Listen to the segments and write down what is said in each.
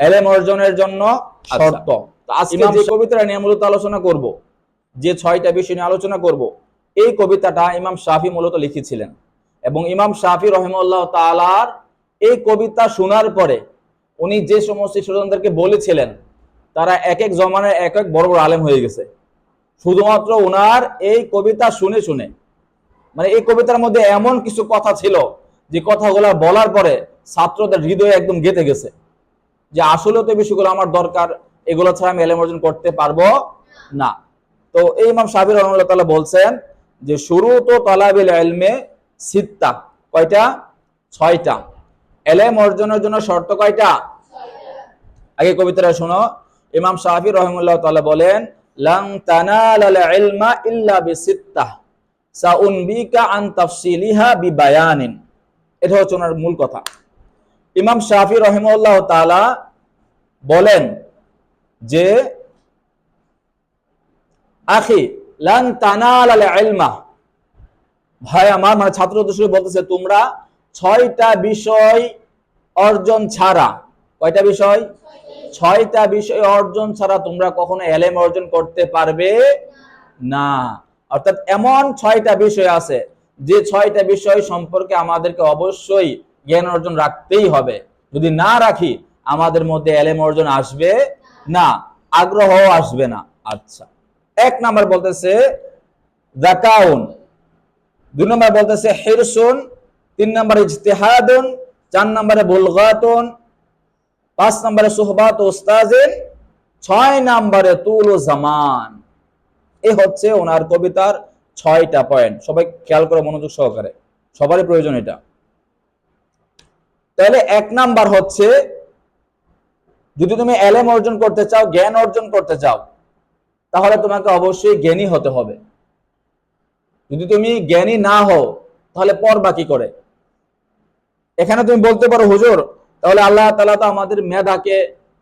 এলেম অর্জনের জন্য শর্ত। আজকে যে কবিতাটা নিয়ে মূলত আলোচনা করব, যে 6টা বিষয় নিয়ে আলোচনা করব, এই কবিতাটা ইমাম শাফি মূলত লিখেছিলেন। এবং ইমাম শাফি রহিমাহুল্লাহ তাআলার এই কবিতা শোনার পরে উনি যে সমস্ত স্টুডেন্টদেরকে বলেছিলেন, তারা এক এক জমানায় এক এক বড় বড় আলেম হয়ে গেছে শুধুমাত্র ওনার এই কবিতা শুনে শুনে। মানে এই কবিতার মধ্যে এমন কিছু কথা ছিল যে কথাগুলো বলার পরে ছাত্রদের হৃদয়ে একদম গেঁথে গেছে, যে আসলে তো বিষয়গুলো আমার দরকার, এগুলো ছাড়া আমি এলেম অর্জন করতে পারবো না। তো এই ইমাম শাফি রাহিমাহুল্লাহ তাআলা বলছেন যে শুরুতু তালাবিল ইলমে সিত্তা, কয়টা? 6টা। এলেম অর্জনের জন্য শর্ত কয়টা? 6টা। আগে কবিতাটা শোনো। ইমাম শাফি রাহিমাহুল্লাহ তাআলা বলেন, লান তানালাল ইলমা ইল্লা বিসিত্তাহ সাউনবিকা আন তাফসিলিহা বিবায়ানিন। এটা হচ্ছে ওনার মূল কথা। ইমাম শাফি রাহিমাহুল্লাহ তাআলা বলেন যে আখি লান তানালাল ইলমা, ভাই আমার, মানে ছাত্র উদ্দেশ্যে বলতেছে, তোমরা 6টা বিষয় অর্জন ছাড়া, কয়টা বিষয়? 6টা বিষয় অর্জন ছাড়া তোমরা কখনো এলেম অর্জন করতে পারবে না। অর্থাৎ এমন 6টা বিষয় আছে যে 6টা বিষয় সম্পর্কে আমাদেরকে অবশ্যই জ্ঞান অর্জন রাখতেই হবে। যদি না রাখি আমাদের মধ্যে এলেম অর্জন আসবে না, আগ্রহ আসবে না। আচ্ছা, 1 নাম্বার বলতেছে যাকাউন, 2 নাম্বার বলতেছে হিরসুন, 3 নাম্বার ইজতিহাদুন, 4 নাম্বারে বুলগাতুন, 5 নাম্বারে সুহবাত উস্তাজিন, 6 নাম্বারে তুল জামান। এই হচ্ছে ওনার কবিতার 6টা পয়েন্ট। সবাই খেয়াল করে মনোযোগ সহকারে, সবারই প্রয়োজন এটা। তাহলে 1 নাম্বার হচ্ছে, যদি তুমি এলেম অর্জন করতে চাও, জ্ঞান অর্জন করতে চাও, তাহলে তোমাকে অবশ্যই জ্ঞানী হতে হবে। যদি তুমি জ্ঞানী না হও তাহলে পড়বা কি করে? এখানে তুমি বলতে পারো, হুজুর তাহলে আল্লাহ তাআলা তো আমাদের মেধাকে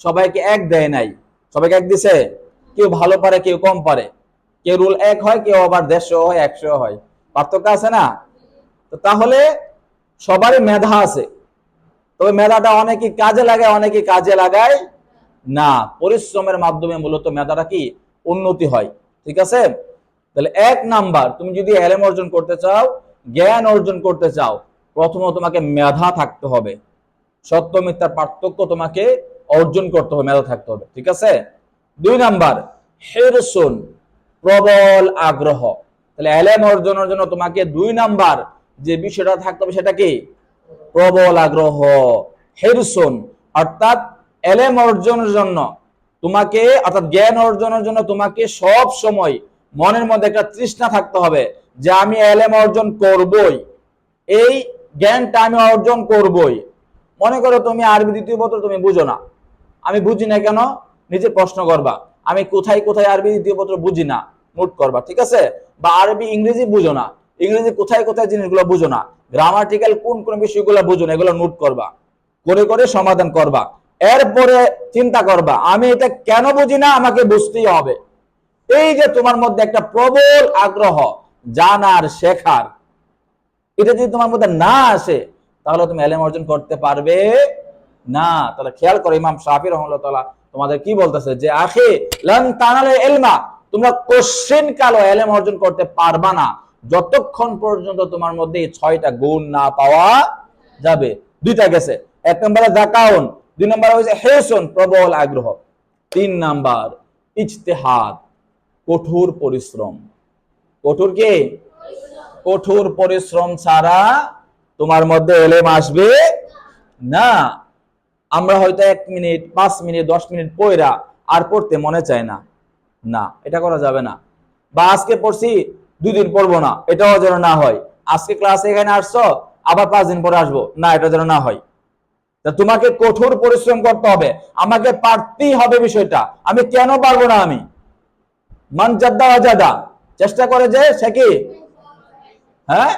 সবাইকে এক দেয় নাই। সবাইকে এক দিছে, কেউ ভালো পারে কেউ কম পারে, কেউ রুল 1 হয়, কেউ আবার 150 হয়, 100 হয়, পার্থক্য আছে না? তো তাহলে সবারই মেধা আছে, তবে মেধাটা অনেকে কাজে লাগায়, অনেকে কাজে লাগায় না। পরিশ্রমের মাধ্যমে মূলত মেধাটা কি উন্নতি হয়। ঠিক আছে? তাহলে 1 নাম্বার, তুমি যদি এলেম অর্জন করতে চাও, জ্ঞান অর্জন করতে চাও, প্রথমত তোমাকে মেধা থাকতে হবে। সত্য মিথ্যার পার্থক্য তোমাকে অর্জন করতে হবে, মেধা থাকতে হবে। ঠিক আছে? 2 নাম্বার হিরসুন, প্রবল আগ্রহ। তাহলে এলেম অর্জনের জন্য তোমাকে 2 নাম্বার যে বিষয়টা থাকতে হবে সেটা কি? প্রবল আগ্রহ, হিরসুন। অর্থাৎ এলেম অর্জনের জন্য তোমাকে, অর্থাৎ জ্ঞান অর্জনের জন্য তোমাকে সব সময় মনের মধ্যে একটা তৃষ্ণা থাকতে হবে যে আমি এলেম অর্জন করবই, এই জ্ঞানটা আমি অর্জন করবই। মনে করো তুমি আরবি 2য় পত্র তুমি বুঝো না, আমি বুঝি না কেন, নিজে প্রশ্ন করবা, আমি কোথায় কোথায় আরবি 2য় পত্র বুঝি না, নোট করবা। ঠিক আছে? বা আরবি ইংরেজি বুঝো না, ইংরেজি কোথায় কোথায় জিনিসগুলো বুঝো না, গ্রামাটিক্যাল কোন কোন বিষয়গুলো বুঝো না, এগুলো নোট করবা, করে করে সমাধান করবা। এরপরে চিন্তা করবা আমি এটা কেন বুঝি না, আমাকে বুঝতেই হবে। এই যে তোমার মধ্যে একটা প্রবল আগ্রহ জানার, শেখার, এটা যদি তোমার মধ্যে না আসে তাহলে তুমি এলেম অর্জন করতে পারবে না। তাহলে খেয়াল করো, ইমাম শাফি রাহিমাহুল্লাহ তাআলা তোমাদের কি বলতেছে যে আখি লান তানাল ইলমা, তোমরা কোশ্চেন কালো এলেম অর্জন করতে পারবা না যতক্ষণ পর্যন্ত তোমার মধ্যে এই 6টা গুণ না পাওয়া যাবে। 2টা গেছে, 1 নম্বরে যাকাউন, 2 নম্বরে হইছে হিরসুন, প্রবল আগ্রহ, 3 নাম্বার ইজতিহাদ, কঠোর পরিশ্রম। কঠোর কি? কঠোর পরিশ্রম ছাড়া তোমার মধ্যে এলেম আসবে না। আমরা হয়তো 1 মিনিট, 5 মিনিট, 10 মিনিট পড়া আর পড়তে মনে চায় না, না, এটা করা যাবে না। বা আজকে পড়ছি 2 দিন পড়বো না, এটাও যেন না হয়। আজকে ক্লাসে এখানে আসছো, আবার 5 দিন পরে আসবো না, এটা যেন না হয়। তোমাকে কঠোর পরিশ্রম করতে হবে, আমাকে পারতেই হবে বিষয়টা। আমি কেন পারবো না? আমি মান জাদ্দা ওয়াজাদা, চেষ্টা করে যে সে কি, হ্যাঁ,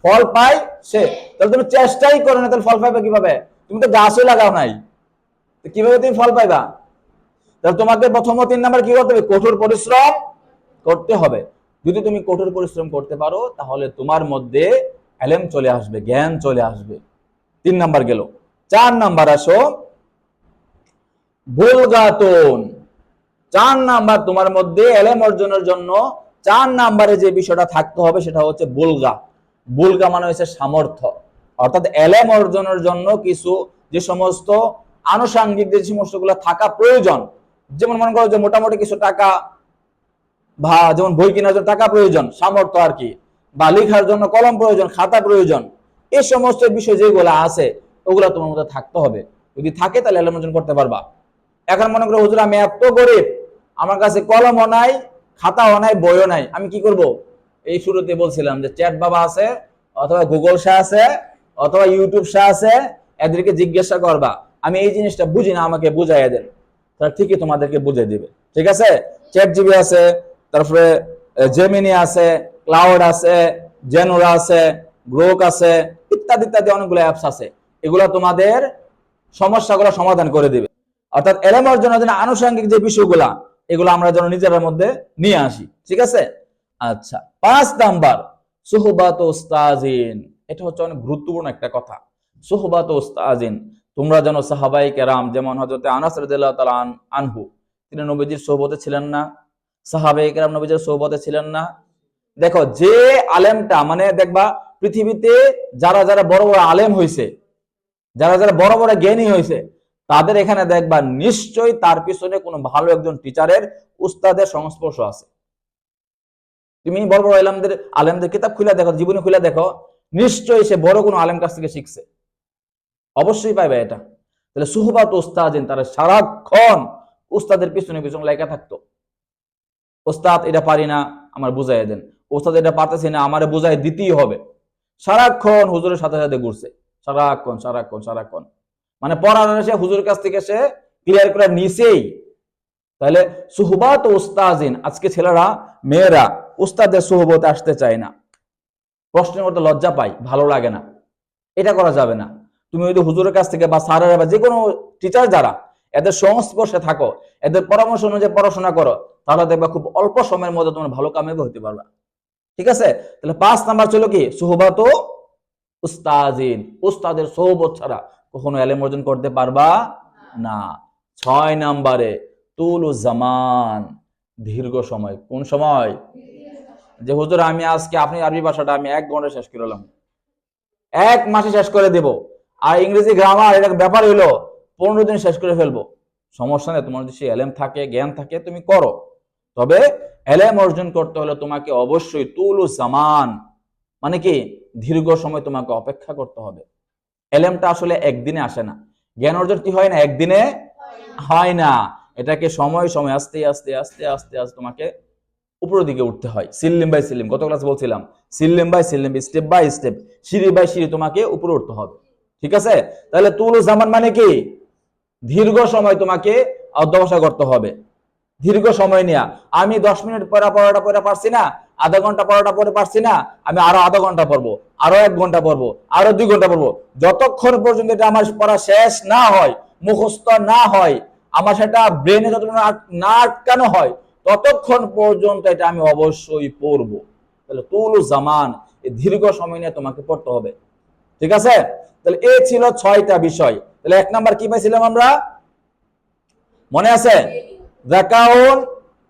ফল পাই সে। তাহলে তুমি চেষ্টাই করো না, তাহলে ফল পাইবে কিভাবে? তুমি তো গাছও লাগাও নাই, কিভাবে তুমি ফল পাইবা? তাহলে তোমাকে প্রথম 3 নাম্বার কি করতে হবে? কঠোর পরিশ্রম করতে হবে। যদি তুমি কঠোর পরিশ্রম করতে পারো তাহলে তোমার মধ্যে এলেম চলে আসবে, জ্ঞান চলে আসবে। 3 নাম্বার গেল। 4 নাম্বার আসো, বুলগাতুন। 4 নাম্বার তোমার মধ্যে এলেম অর্জনের জন্য 4 নাম্বারে যে বিষয়টা থাকতে হবে সেটা হচ্ছে বুলগা। বুলগা মানে হচ্ছে সামর্থ্য, অর্থাৎ এলেম অর্জনের জন্য কিছু যে সমস্ত আনুষাঙ্গিক যে সমস্তগুলো থাকা প্রয়োজন, যেমন মনে করো যে মোটামুটি কিছু টাকা, বা যেমন বই কেনার জন্য টাকা প্রয়োজন, সামর্থ্য আর কি, বা লেখার জন্য কলম প্রয়োজন, খাতা প্রয়োজন, এই সমস্ত বিষয় যেগুলো আছে ওগুলো তোমার মধ্যে থাকতে হবে। যদি থাকে তাহলে এলেম অর্জন করতে পারবা। এখন মনে করো হুজুর আমি এত গরিব, আমার কাছে কলমও নাই, খাতাও নাই, বইও নাই, আমি কি করব? এই শুরুতে বলছিলাম যে চ্যাট বাবা আছে, অথবা গুগল শাহ আছে, অথবা ইউটিউব শাহ আছে, এদেরকে জিজ্ঞাসা করবা আমি এই জিনিসটা বুঝি না, আমাকে বুঝাইয়া দেন, তারা ঠিকই তোমাদেরকে বুঝিয়ে দিবে। ঠিক আছে? চ্যাট জিবি আছে, তারপরে জেমিনি আছে, ক্লাউড আছে, জেনোরা আছে, গ্রোক আছে, ইত্যাদি ইত্যাদি অনেকগুলো অ্যাপস আছে। এগুলো তোমাদের সমস্যাগুলো সমাধান করে দিবে। অর্থাৎ এলেম অর্জনের জন্য আনুষঙ্গিক যে বিষয়গুলা, এগুলো আমরা যেন নিজের মধ্যে নিয়ে আসি। ঠিক আছে? আচ্ছা, 5 নাম্বার সুহবাত উস্তাজিন। এটা হচ্ছে অনেক গুরুত্বপূর্ণ একটা কথা। সুহবাত উস্তাজিন, তোমরা যেন সাহাবায়ে কেরাম, যেমন হযরত আনাস রাদিয়াল্লাহু তাআলা আনহু, তিনি নবীজির সোহবতে ছিলেন না? সাহাবায়ে কেরাম নবীজির সোহবতে ছিলেন না? দেখো, যে আলেমটা, মানে দেখবা পৃথিবীতে যারা যারা বড় বড় আলেম হয়েছে, যারা যারা বড় বড় জ্ঞানী হয়েছে, তাদের এখানে দেখবা নিশ্চয়ই তার পিছনে কোনো ভালো একজন টিচারের, উস্তাদের সংস্পর্শ আছে। তুমি বড় বড় আলেমদের কিতাব খুলে দেখো, জীবনী খুলে দেখো, নিশ্চয়ই সে বড় কোনো আলেম কাছ থেকে শিখছে, অবশ্যই পাইবে এটা। তাহলে সুহবাত উস্তাদিন, তারা সারাক্ষণ উস্তাদের পিছনে পিছনে লেখা থাকতো। ওস্তাদ এটা পারি না, আমার বুঝাই দেন। ওস্তাদ এটা পারতেছি না, আমারে বুঝাই দিতেই হবে। সারাক্ষণ হুজুরের সাথে সাথে ঘুরছে, সারাক্ষণ সারাক্ষণ সারাক্ষণ, মানে পড়ার সে হুজুরের কাছ থেকে সে ক্লিয়ার করে নিছেই। তাহলে সুহবাত উস্তাজিন, আজকে ছেলেরা মেয়েরা উস্তাদের সুহবতে আসতে চায় না, প্রশ্নের মধ্যে লজ্জা পায়, ভালো লাগে না, এটা করা যাবে না। তুমি যদি হুজুরের কাছ থেকে বা স্যারেরা বা যে কোনো টিচার যারা, এদের সংস্পর্শে থাকো, এদের পরামর্শ অনুযায়ী পড়াশোনা করো, তাহলে দেখবা খুব অল্প সময়ের মধ্যে তোমার ভালো কামিয়াব হতে পারবা। ঠিক আছে? তাহলে 5 নাম্বার ছিল কি? সুহবাত উস্তাজিন, উস্তাদের সোহবত ছাড়া কখনো ইলম অর্জন করতে পারবা না। 6 নাম্বারে তুলু জামান, দীর্ঘ সময়। কোন সময়? যে হুজুর আমি আজকে আপনি আরবি ভাষাটা আমি 1 ঘন্টা শেষ করলাম, 1 মাসে শেষ করে দেব, আর ইংরেজি গ্রামার এটা ব্যাপার হইলো 15 দিন শেষ করে ফেলবো। সমস্যা নেই, তোমার যদি এলেম থাকে, জ্ঞান থাকে, তুমি করো। তবে এলেম অর্জন করতে হলে তোমাকে অবশ্যই তুলু জামান, মানে কি দীর্ঘ সময় তোমাকে অপেক্ষা করতে হবে। এলেমটা আসলে একদিনে আসে না, জ্ঞান অর্জন কি হয় না, একদিনে হয় না। এটাকে সময় সময় আস্তে আস্তে আস্তে আস্তে আস্তে তোমাকে উপরের দিকে উঠতে হয়, সিল্লিম বাই সিল্লিম। গত ক্লাসে বলছিলাম, সিল্লিম বাই সিল্লিম, স্টেপ বাই স্টেপ, সিঁড়ি বাই সিঁড়ি তোমাকে উপরে উঠতে হবে। ঠিক আছে? তাহলে তুলু জামান মানে কি? দীর্ঘ সময় তোমাকে অধ্যবসায় করতে হবে। দীর্ঘ সময় নেয়া, আমি 10 মিনিট পড়াটা পড়ে পারছি না, আধা ঘন্টা পড়াটা পড়ে পারছি না, আমি আরো আধা ঘন্টা পড়বো, আরো 1 ঘন্টা পড়বো, আরো 2 ঘন্টা পড়বো, যতক্ষণ পর্যন্ত এটা আমার পড়া শেষ না হয়, মুখস্থ না হয়, আমার সেটা ব্রেনে যতক্ষণ না আটকানো হয়, ততক্ষণ পর্যন্ত এটা আমি অবশ্যই পড়বো। তাহলে তুলু জামান, এই দীর্ঘ সময় নিয়ে তোমাকে পড়তে হবে। ঠিক আছে? তাহলে এই ছিল 6টা বিষয়। তাহলে 1 নাম্বার কি পাইছিলাম আমরা? মনে আছে? যাকাউন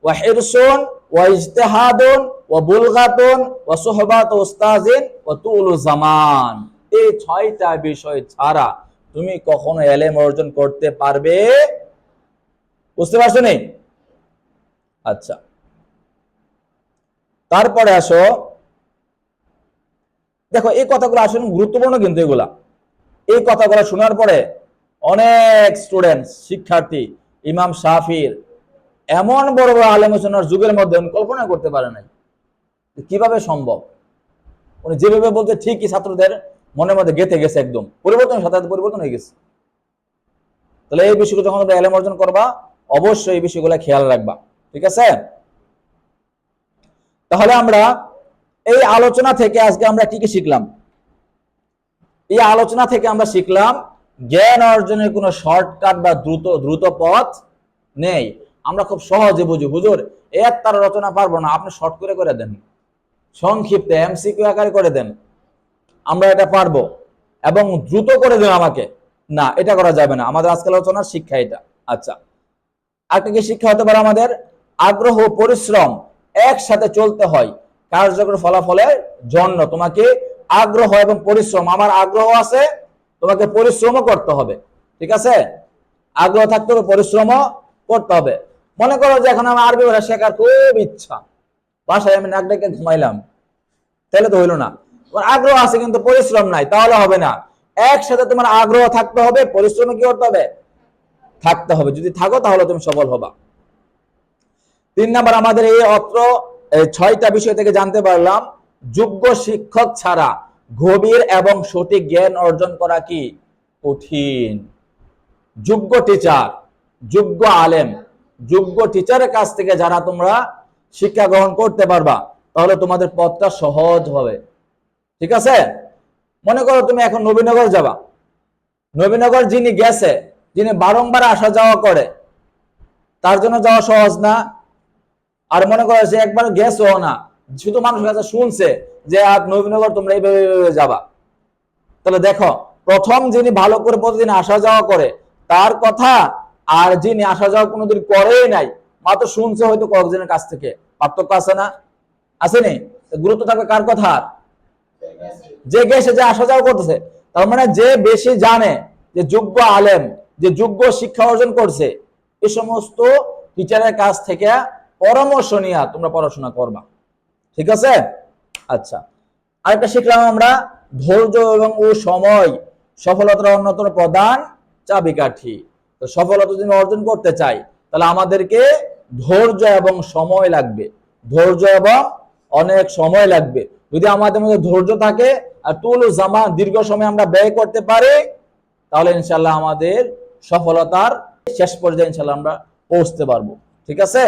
ওয়া হিরসুন ওয়া ইজতিহাদুন ওয়া বুলগাতুন ওয়া সুহবাত উস্তাজিন ওয়া তুলু জামান। এই 6টা বিষয় ছাড়া তুমি কখনো ইলম অর্জন করতে পারবে? বুঝতে পারছো নি? আচ্ছা, তারপরে আসো, দেখো এই কথাগুলো আসলে গুরুত্বপূর্ণ, কিন্তু এগুলা, এই কথাগুলো শোনার পরে অনেক স্টুডেন্ট, শিক্ষার্থী ইমাম শাফির এমন বড় বড় আলোচনার যুগের মধ্যে কল্পনা করতে পারে নাই কিভাবে সম্ভব। উনি যেভাবে বলতে ঠিকই ছাত্রদের মনের মধ্যে গেঁথে গেছে, একদম পরিবর্তনের সাথে পরিবর্তন হয়ে গেছে। তাহলে এই বিষয়গুলো যখন তোমরা ইলম অর্জন করবা, অবশ্যই এই বিষয়গুলো খেয়াল রাখবা। ঠিক আছে? তাহলে আমরা এই আলোচনা থেকে আজকে আমরা কি কি শিখলাম? এই আলোচনা থেকে আমরা শিখলাম জ্ঞান অর্জনের কোনো শর্টকাট বা দ্রুত পথ নেই। আমরা খুব সহজে বুঝি, হুজুর এর তার রচনা পারবো না, আপনি শর্ট করে করে দেন, সংক্ষিপ্তে এমসিকিউ আকারে করে দেন, আমরা এটা পারবো, এবং দ্রুত করে দেন আমাকে। না, এটা করা যাবে না। আমাদের আজকাল আলোচনার শিক্ষা এটা। আচ্ছা, আরেকটা কি শিক্ষা হতে পারে আমাদের? আগ্রহ পরিশ্রম একসাথে চলতে হয় কার্যকর ফলাফলের জন্য। তোমাকে আগ্রহ এবং পরিশ্রম, আমার আগ্রহ আছে, তোমাকে পরিশ্রমও করতে হবে। ঠিক আছে, আগ্রহ থাকতে হবে, পরিশ্রমও করতে হবে। মনে করো যে এখন আমার আরবি ভাষা শেখার খুব ইচ্ছা, বাসায় আমি নাক ডেকে ঘুমাইলাম, তাহলে তো হইলো না। তোমার আগ্রহ আছে কিন্তু পরিশ্রম নাই, তাহলে হবে না। একসাথে তোমার আগ্রহ থাকতে হবে, পরিশ্রম কি করতে হবে? থাকতে হবে। যদি থাকো তাহলে তুমি সফল হবা। 3 নাম্বার আমাদের এই অত্র 6টা বিষয় থেকে জানতে পারলাম যোগ্য শিক্ষক ছাড়া গভীর এবং সঠিক জ্ঞান অর্জন করা কি কঠিন। যোগ্য টিচার, যোগ্য আলেম, যোগ্য টিচারের কাছ থেকে যারা তোমরা শিক্ষা গ্রহণ করতে পারবা, তাহলে তোমাদের পথটা সহজ হবে। ঠিক আছে, মনে করো তুমি এখন নবীনগর যাবা, নবীনগর যিনি গেছে, যিনি বারংবার আসা যাওয়া করে, তার জন্য যাওয়া সহজ না। আর মনে করো সে একবার গেছো না, শুধু মানুষের কাছে শুনছে যে নবীনগর তোমরা এইভাবে যাবা, তাহলে দেখো প্রথম যিনি ভালো করে প্রতিদিন আসা যাওয়া করে তার কথা, আর যিনি আসা যাওয়া কোনোদিন করেই নাই, মাত্র শুনছে হয়তো কয়েকজনের কাছ থেকে, পার্থক্য আছে না? আসেনি? গুরুত্ব থাকবে কার কথা? যে গেছে, যে আসা যাওয়া করতেছে। তার মানে যে বেশি জানে, যে যোগ্য আলেম, যে যোগ্য শিক্ষা অর্জন করছে, এই সমস্ত টিচারের কাছ থেকে পরামর্শ নিয়ে তোমরা পড়াশোনা করবা। ঠিক আছে, আচ্ছা, আরেকটা শিখলাম আমরা, ধৈর্য এবং ও সময় সফলতার অন্যতম প্রধান চাবিকাঠি। তো সফলতা যদি অর্জন করতে চাই, তাহলে আমাদেরকে ধৈর্য এবং সময় লাগবে, ধৈর্য এবং অনেক সময় লাগবে। যদি আমাদের মধ্যে ধৈর্য থাকে আর তুল জামা দীর্ঘ সময় আমরা ব্যয় করতে পারি, তাহলে ইনশাল্লাহ আমাদের সফলতার শেষ পর্যায়ে ইনশাল্লাহ আমরা পৌঁছতে পারবো। ঠিক আছে।